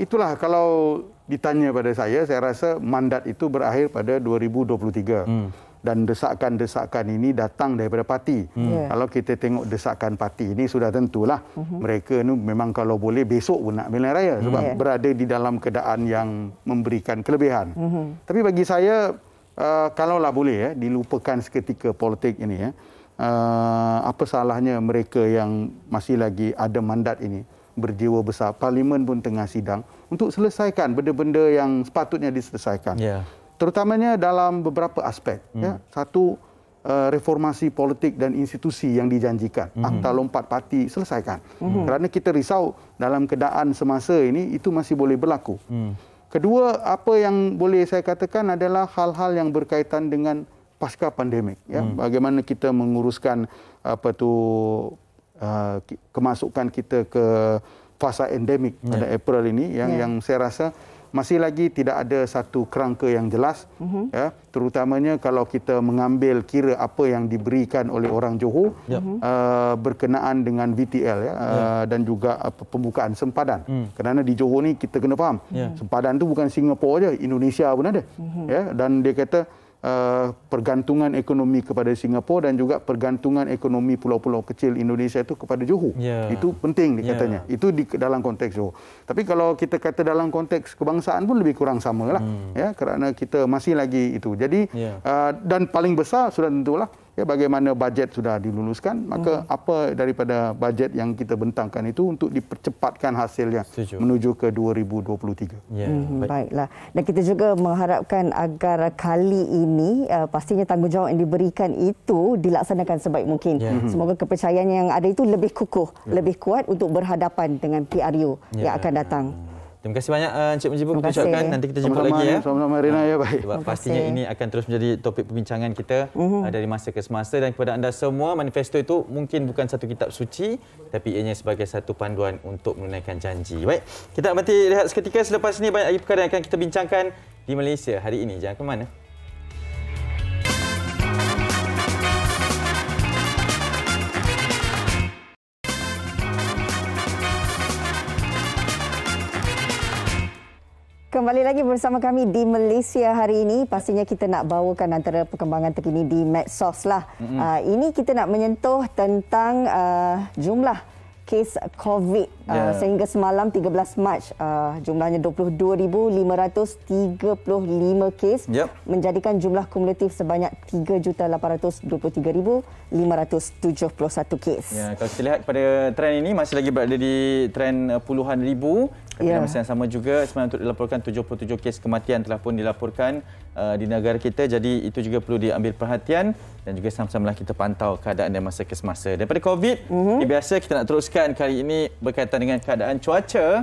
Itulah kalau ditanya pada saya rasa mandat itu berakhir pada 2023. Dan desakan-desakan ini datang daripada parti. Kalau kita tengok desakan parti ini sudah tentulah mereka ni memang kalau boleh besok pun nak pilihan raya sebab berada di dalam keadaan yang memberikan kelebihan. Tapi bagi saya kalaulah boleh dilupakan seketika politik ini apa salahnya mereka yang masih lagi ada mandat ini berjiwa besar, parlimen pun tengah sidang untuk selesaikan benda-benda yang sepatutnya diselesaikan. Terutamanya dalam beberapa aspek. Satu, reformasi politik dan institusi yang dijanjikan. Akta lompat parti selesaikan. Kerana kita risau dalam keadaan semasa ini itu masih boleh berlaku. Kedua, apa yang boleh saya katakan adalah hal-hal yang berkaitan dengan pasca pandemik. Bagaimana kita menguruskan kemasukan kita ke fasa endemik pada April ini yang saya rasa masih lagi tidak ada satu kerangka yang jelas, terutamanya kalau kita mengambil kira apa yang diberikan oleh orang Johor berkenaan dengan VTL dan juga pembukaan sempadan. Kerana di Johor ni kita kena faham, sempadan tu bukan Singapura saja, Indonesia pun ada. Dan dia kata pergantungan ekonomi kepada Singapura dan juga pergantungan ekonomi pulau-pulau kecil Indonesia itu kepada Johor. Itu penting dikatanya. Itu dalam konteks Johor. Tapi kalau kita kata dalam konteks kebangsaan pun lebih kurang samalah. Kerana kita masih lagi itu. Jadi dan paling besar sudah tentulah bagaimana bajet sudah diluluskan, maka apa daripada bajet yang kita bentangkan itu untuk dipercepatkan hasilnya menuju ke 2023. Baiklah. Dan kita juga mengharapkan agar kali ini pastinya tanggungjawab yang diberikan itu dilaksanakan sebaik mungkin. Semoga kepercayaan yang ada itu lebih kukuh, lebih kuat untuk berhadapan dengan PRU yang akan datang. Terima kasih banyak Encik Mujibu kita ucapkan. Nanti kita jumpa lagi ya. Sama-sama Rina ya, baik. Sebab pastinya ini akan terus menjadi topik perbincangan kita dari masa ke semasa, dan kepada anda semua, manifesto itu mungkin bukan satu kitab suci tapi ianya sebagai satu panduan untuk menunaikan janji. Baik, kita nanti lihat seketika. Selepas ini banyak lagi perkara yang akan kita bincangkan di Malaysia hari ini. Jangan ke mana. Kembali lagi bersama kami di Malaysia hari ini. Pastinya kita nak bawakan antara perkembangan terkini di medsos lah. Ini kita nak menyentuh tentang jumlah kes COVID sehingga semalam 13 Mac jumlahnya 22,535 kes, menjadikan jumlah kumulatif sebanyak 3,823,571 kes. Ya, kalau kita lihat pada trend ini masih lagi berada di trend puluhan ribu. Pada masa yang sama juga semalam untuk dilaporkan 77 kes kematian telah pun dilaporkan di negara kita. Jadi itu juga perlu diambil perhatian dan juga sama-samalah kita pantau keadaan dari masa ke semasa. Daripada COVID, biasa kita nak teruskan kali ini berkaitan dengan keadaan cuaca.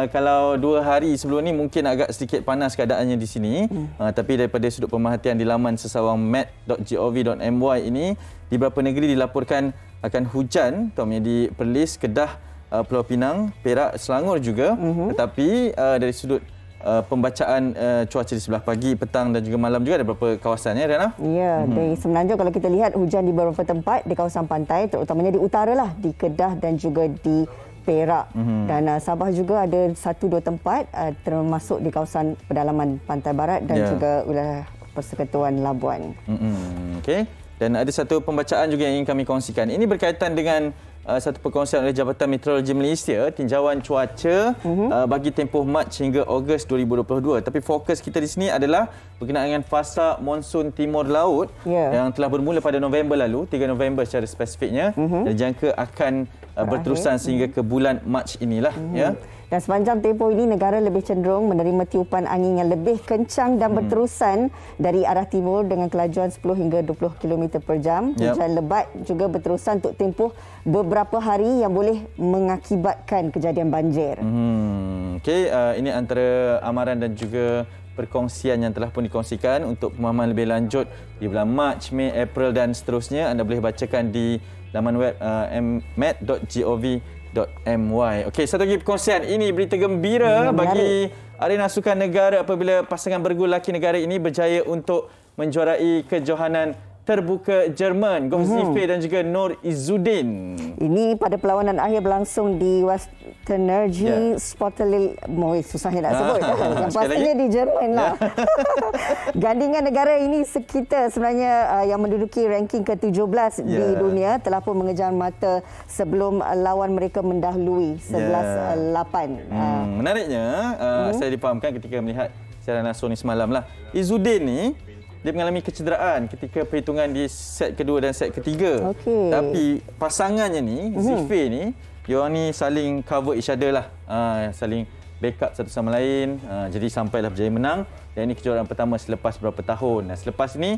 Kalau 2 hari sebelum ni mungkin agak sedikit panas keadaannya di sini. Tapi daripada sudut pemerhatian di laman sesawang met.gov.my ini, di beberapa negeri dilaporkan akan hujan, terutamanya di Perlis, Kedah, Pulau Pinang, Perak, Selangor juga. Tetapi dari sudut pembacaan cuaca di sebelah pagi, petang dan juga malam juga ada beberapa kawasan ya, Riana? Ya, di Semenanjung kalau kita lihat hujan di beberapa tempat di kawasan pantai, terutamanya di utara lah, di Kedah dan juga di Perak. Dan Sabah juga ada 1-2 tempat termasuk di kawasan pedalaman pantai barat dan juga wilayah Persekutuan Labuan. Okey. Dan ada satu pembacaan juga yang ingin kami kongsikan. Ini berkaitan dengan satu perkongsian oleh Jabatan Meteorologi Malaysia, tinjauan cuaca bagi tempoh Mac hingga Ogos 2022. Tapi fokus kita di sini adalah berkenaan dengan fasa monsun timur laut yang telah bermula pada November lalu, 3 November secara spesifiknya, dan dijangka akan berterusan sehingga ke bulan Mac inilah. Dan sepanjang tempoh ini, negara lebih cenderung menerima tiupan angin yang lebih kencang dan berterusan dari arah timur dengan kelajuan 10 hingga 20 km per jam. Hujan lebat juga berterusan untuk tempoh beberapa hari yang boleh mengakibatkan kejadian banjir. Okey, ini antara amaran dan juga perkongsian yang telah pun dikongsikan. Untuk pemahaman lebih lanjut di bulan Mac, Mei, April dan seterusnya, anda boleh bacakan di laman web met.gov.my. Okey, satu lagi perkongsian. Ini berita gembira bagi Arena Sukan Negara apabila pasangan bergu lelaki negara ini berjaya untuk menjuarai kejohanan terbuka Jerman, Gomzife dan juga Nur Izzuddin. Ini pada perlawanan akhir berlangsung di Westernergy Sportelil. Susahnya nak sebut. Yang pastinya di Jerman lah. Gandingan negara ini kita sebenarnya yang menduduki ranking ke-17 di dunia telah pun mengejar mata sebelum lawan mereka mendahului 11-8. Menariknya, saya difahamkan ketika melihat siaran langsung ni semalam lah. Izzuddin ni dia mengalami kecederaan ketika perhitungan di set kedua dan set ketiga. Tapi pasangannya ni, Zife ni, diorang ni saling cover each other lah. Saling backup satu sama lain. Jadi sampailah berjaya menang. Dan ini kejuaraan pertama selepas berapa tahun. Dan selepas ni,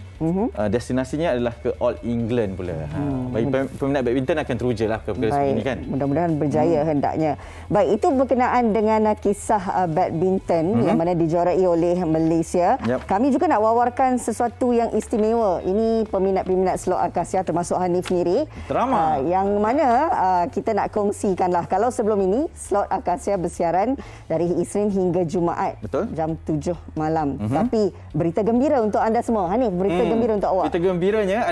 destinasinya adalah ke All England pula. Bagi peminat badminton akan teruja lah ke perkara seperti ini kan. Mudah-mudahan berjaya hendaknya. Baik, itu berkenaan dengan kisah badminton yang mana dijuarai oleh Malaysia. Kami juga nak wawarkan sesuatu yang istimewa. Ini peminat-peminat slot Akasia termasuk Hanif sendiri. Drama. Yang mana kita nak kongsikan lah. Kalau sebelum ini, slot Akasia bersiaran dari Isnin hingga Jumaat. Jam 7 malam. Tapi berita gembira untuk anda semua. Hanif, berita gembira untuk awak. Berita gembiranya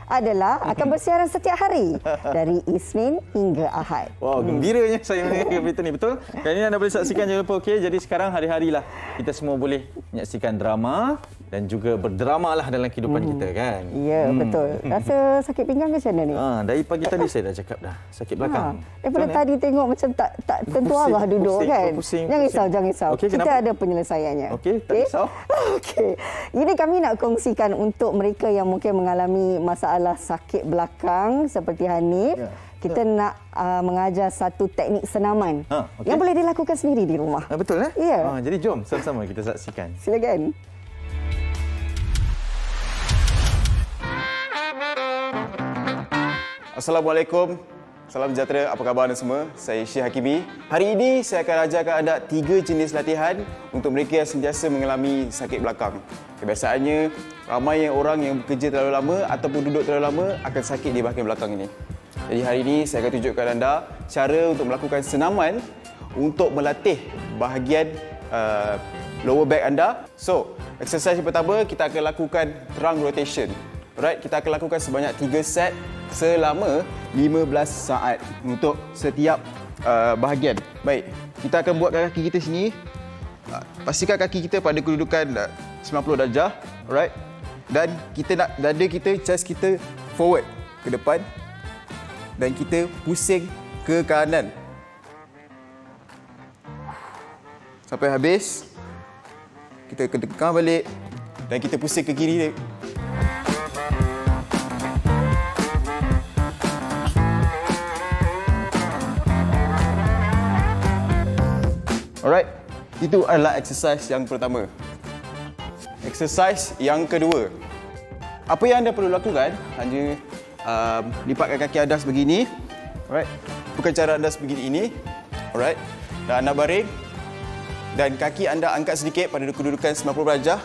adalah akan bersiaran setiap hari dari Isnin hingga Ahad. Wow, gembiranya saya mendengar berita ni, betul? Dan ini anda boleh saksikan, jangan lupa. Okey, jadi sekarang hari-harilah kita semua boleh menyaksikan drama dan juga berdrama lah dalam kehidupan kita kan. Ya, betul. Rasa sakit pinggang ke macam mana ni? Dari pagi tadi saya dah cakap dah. Sakit belakang. Daripada tadi tengok macam tak tentu arah duduk kan. Jangan risau. Okay, kita ada penyelesaiannya. Okey, tak risau. Okey. Ini kami nak kongsikan untuk mereka yang mungkin mengalami masalah sakit belakang seperti Hanif. Kita nak mengajar satu teknik senaman yang boleh dilakukan sendiri di rumah. Betul eh? Ya. Jadi jom sama-sama kita saksikan. Silakan. Assalamualaikum. Salam sejahtera. Apa khabar anda semua? Saya Syekh Hakimi. Hari ini saya akan ajarkan anda 3 jenis latihan untuk mereka yang sentiasa mengalami sakit belakang. Kebiasaannya, ramai orang yang bekerja terlalu lama ataupun duduk terlalu lama akan sakit di bahagian belakang ini. Jadi hari ini saya akan tunjukkan anda cara untuk melakukan senaman untuk melatih bahagian lower back anda. So, exercise yang pertama kita akan lakukan trunk rotation. Alright, kita akan lakukan sebanyak 3 set selama 15 saat untuk setiap bahagian. Baik, kita akan buatkan kaki kita sini. Pastikan kaki kita pada kedudukan 90 darjah. Alright. Dan kita nak dada kita, chest kita forward ke depan. Dan kita pusing ke kanan. Sampai habis. Kita kedekan balik. Dan kita pusing ke kiri. Alright, itu adalah exercise yang pertama. Exercise yang kedua. Apa yang anda perlu lakukan, hanya lipatkan kaki anda sebegini. Alright, bukan cara anda sebegini ini. Alright, dan anda baring. Dan kaki anda angkat sedikit pada kedudukan 90 darjah.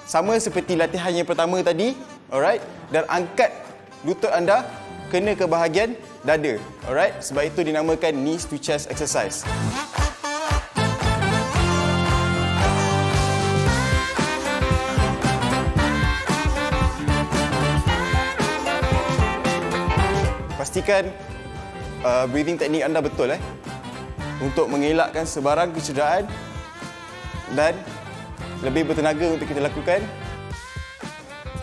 Sama seperti latihan yang pertama tadi. Alright, dan angkat lutut anda kena ke bahagian dada. Alright, sebab itu dinamakan knees to chest exercise. Pastikan breathing teknik anda betul untuk mengelakkan sebarang kecederaan dan lebih bertenaga untuk kita lakukan.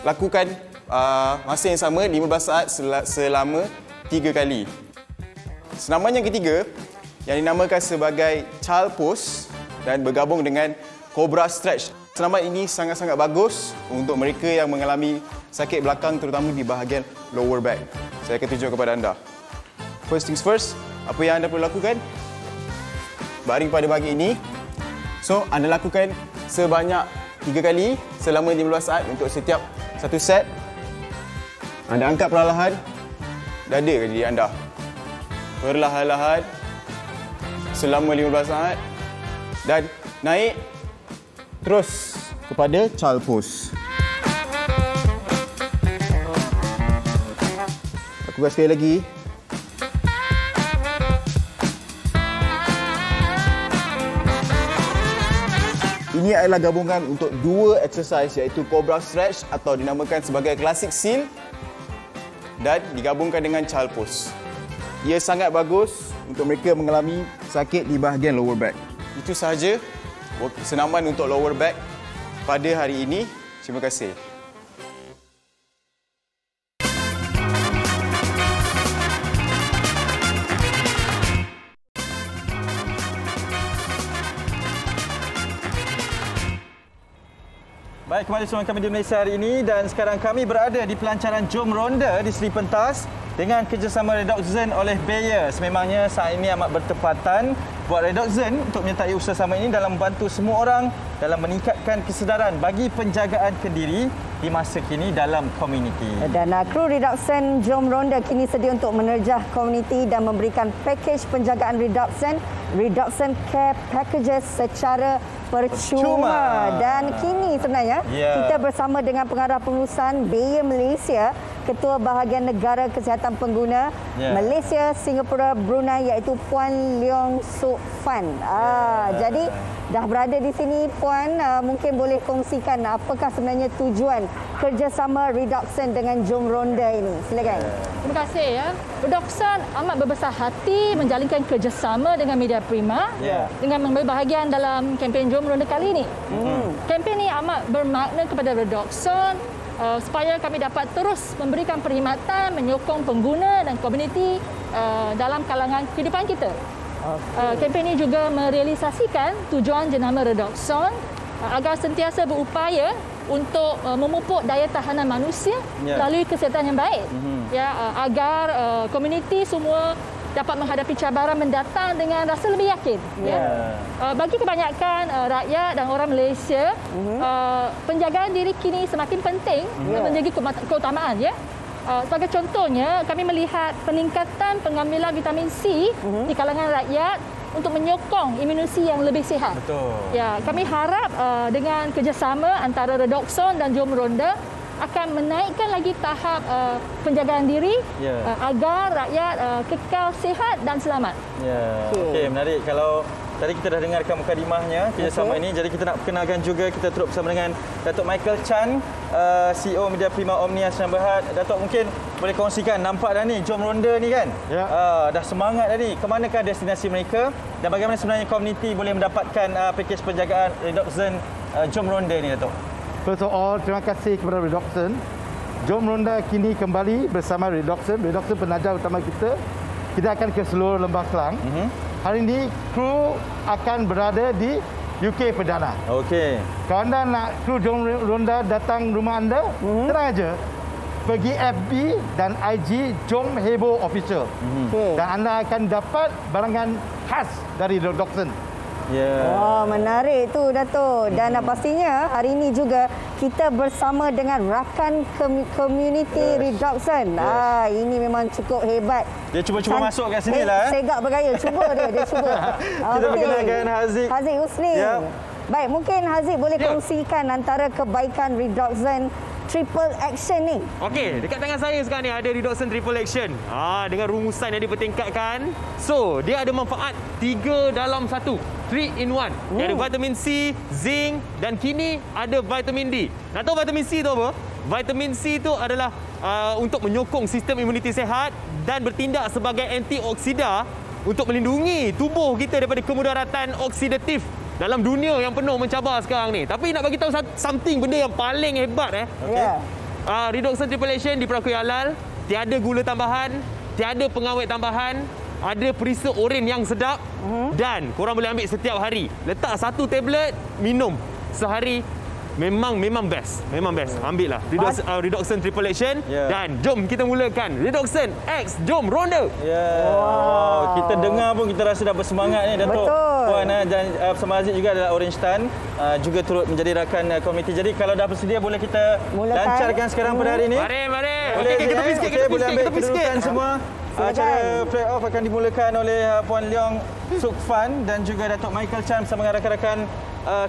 Lakukan masa yang sama 15 saat selama 3 kali. Senaman yang ketiga yang dinamakan sebagai child pose dan bergabung dengan cobra stretch. Senaman ini sangat-sangat bagus untuk mereka yang mengalami sakit belakang terutama di bahagian lower back. Saya akan tunjuk kepada anda. First things first, apa yang anda perlu lakukan? baring pada bahagian ini. So, anda lakukan sebanyak 3 kali selama 15 saat untuk setiap satu set. Anda angkat perlahan dada ke diri anda. Perlahan-lahan selama 15 saat dan naik terus kepada child pose. Lakukan sekali lagi. Ini adalah gabungan untuk 2 exercise iaitu Cobra Stretch atau dinamakan sebagai Classic Seal dan digabungkan dengan Child Pose. Ia sangat bagus untuk mereka mengalami sakit di bahagian lower back. Itu sahaja senaman untuk lower back pada hari ini. Terima kasih. Baik, kembali bersama kami di Malaysia hari ini dan sekarang kami berada di pelancaran Jom Ronda di Seri Pentas dengan kerjasama Redoxon oleh Bayer. Sememangnya saat ini amat bertepatan buat Redoxon untuk menyertai usaha sama ini dalam membantu semua orang dalam meningkatkan kesedaran bagi penjagaan kendiri di masa kini dalam komuniti. Dan kru Redoxon Jom Ronda kini sedia untuk menerjah komuniti dan memberikan pakej penjagaan Redoxon Care Packages secara percuma. Dan kini sebenarnya kita bersama dengan pengarah pengurusan Bayer Malaysia, Ketua Bahagian Negara Kesihatan Pengguna Malaysia, Singapura, Brunei iaitu Puan Leong Sok Fan. Jadi dah berada di sini Puan, mungkin boleh kongsikan apakah sebenarnya tujuan kerjasama Redoxon dengan Jom Ronda ini. Silakan. Terima kasih ya. Redoxon amat berbesar hati menjalinkan kerjasama dengan Media Prima dengan mengambil bahagian dalam kempen Jom Ronda kali ini. Kempen ini amat bermakna kepada Redoxon supaya kami dapat terus memberikan perkhidmatan, menyokong pengguna dan komuniti dalam kalangan kehidupan kita. Kempen ini juga merealisasikan tujuan jenama Redoxon agar sentiasa berupaya untuk memupuk daya tahanan manusia melalui kesihatan yang baik, agar komuniti semua dapat menghadapi cabaran mendatang dengan rasa lebih yakin. Bagi kebanyakan rakyat dan orang Malaysia, penjagaan diri kini semakin penting menjadi keutamaan. Sebagai contohnya, kami melihat peningkatan pengambilan vitamin C di kalangan rakyat untuk menyokong imuniti yang lebih sihat. Kami harap dengan kerjasama antara Redoxon dan Jom Ronda akan menaikkan lagi tahap penjagaan diri agar rakyat kekal sihat dan selamat. Okey, menarik. Kalau tadi kita dah dengarkan mukadimahnya kerjasama ini, jadi kita nak perkenalkan juga, kita turut bersama dengan Datuk Michael Chan, CEO Media Prima Omnia Sdn Bhd. Datuk, mungkin boleh kongsikan, nampak dah ni Jom Ronda ni kan? Dah semangat tadi. Ke manakah destinasi mereka dan bagaimana sebenarnya komuniti boleh mendapatkan pakej penjagaan Redoxon Jom Ronda ni, Datuk? First of all, terima kasih kepada Redoxon. Jom Ronda kini kembali bersama Redoxon. Redoxon penaja utama kita. Kita akan ke seluruh Lembah Kelang. Hari ini, kru akan berada di UK Perdana. Okey. Kalau anda nak kru Jom Ronda datang rumah anda, tenang aja. Pergi FB dan IG Jom Hebo Official. Dan anda akan dapat barangan khas dari Redoxon. Menarik tu, Datuk. Dan pastinya hari ini juga kita bersama dengan rakan community Redoxon. Ini memang cukup hebat. Dia cuba-cuba masuk kat sini lah. Segak bergaya. Cuba dia cuba. Kita perkenalkan Haziq. Haziq Husni. Baik, mungkin Haziq boleh kongsikan antara kebaikan Redoxon Triple Action ni. Okey, dekat tangan saya sekarang ni ada Redoxon Triple Action. Dengan rumusan yang dipertingkatkan. So, dia ada manfaat 3 dalam 1. 3 in 1. Dia ada vitamin C, zinc dan kini ada vitamin D. Nak tahu vitamin C tu apa? Vitamin C tu adalah untuk menyokong sistem imuniti sihat dan bertindak sebagai antioksida untuk melindungi tubuh kita daripada kemudaratan oksidatif dalam dunia yang penuh mencabar sekarang ni. Tapi nak bagi tahu something, benda yang paling hebat Redoxon Triple Action diperakui halal, tiada gula tambahan, tiada pengawet tambahan, ada perisa oren yang sedap dan korang boleh ambil setiap hari. Letak 1 tablet, minum sehari memang best. Memang best. Ambil lah Redoxon Triple Action dan jom kita mulakan Redoxon X. Jom ronda. Wow. Kita dengar pun kita rasa dah bersemangat ni Datuk Puan dan bersama Aziz juga adalah Orange Tan juga turut menjadi rakan komuniti. Jadi kalau dah bersedia boleh kita lancarkan sekarang pada hari ini. Mari. Boleh kita pergi sikit. Boleh ambil kedudukan semua. Acara play off akan dimulakan oleh Puan Leong Suk Fan dan juga Datuk Michael Chan bersama dengan rakan-rakan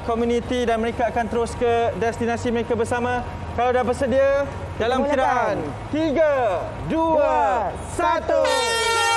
komuniti dan mereka akan terus ke destinasi mereka bersama. Kalau dah bersedia dalam kiraan 3, 2, 1.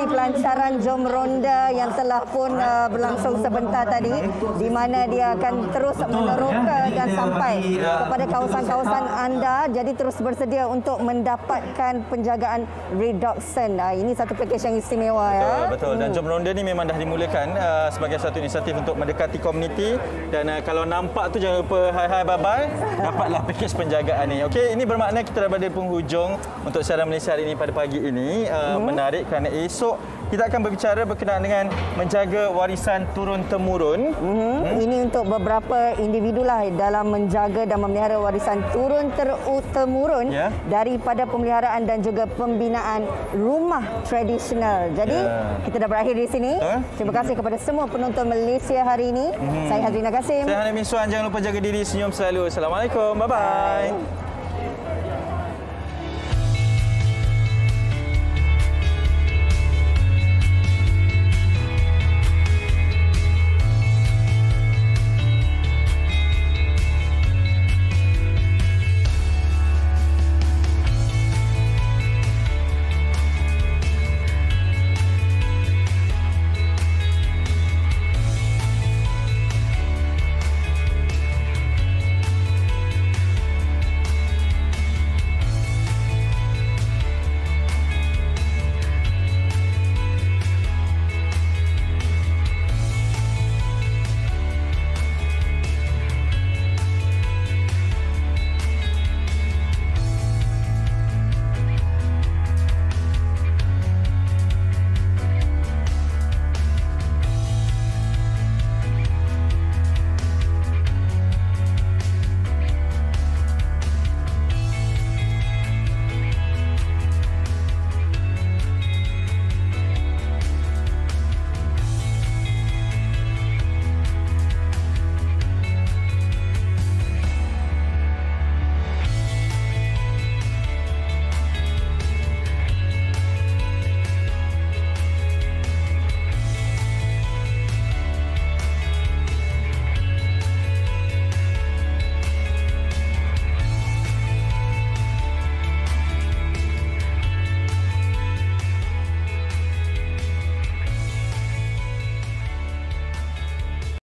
Pelancaran Jom Ronda yang telah pun berlangsung sebentar tadi, di mana dia akan terus meneroka dan sampai kepada kawasan-kawasan anda. Jadi terus bersedia untuk mendapatkan penjagaan Redoxon. Ini satu pakej yang istimewa ya. Betul. Dan Jom Ronda ni memang dah dimulakan sebagai satu inisiatif untuk mendekati komuniti dan kalau nampak tu jangan lupa hai bye-bye, dapatlah pakej penjagaan ni. Okey, ini bermakna kita dah berada di penghujung untuk siaran Malaysia hari ini pada pagi ini. Menarik kerana esok kita akan berbicara berkenaan dengan menjaga warisan turun-temurun. Ini untuk beberapa individu lah dalam menjaga dan memelihara warisan turun-temurun daripada pemeliharaan dan juga pembinaan rumah tradisional. Jadi kita dah berakhir di sini. Terima kasih kepada semua penonton Malaysia hari ini. Saya Hazrina Kasim. Saya Hana Miswan. Jangan lupa jaga diri, senyum selalu. Assalamualaikum. Bye-bye.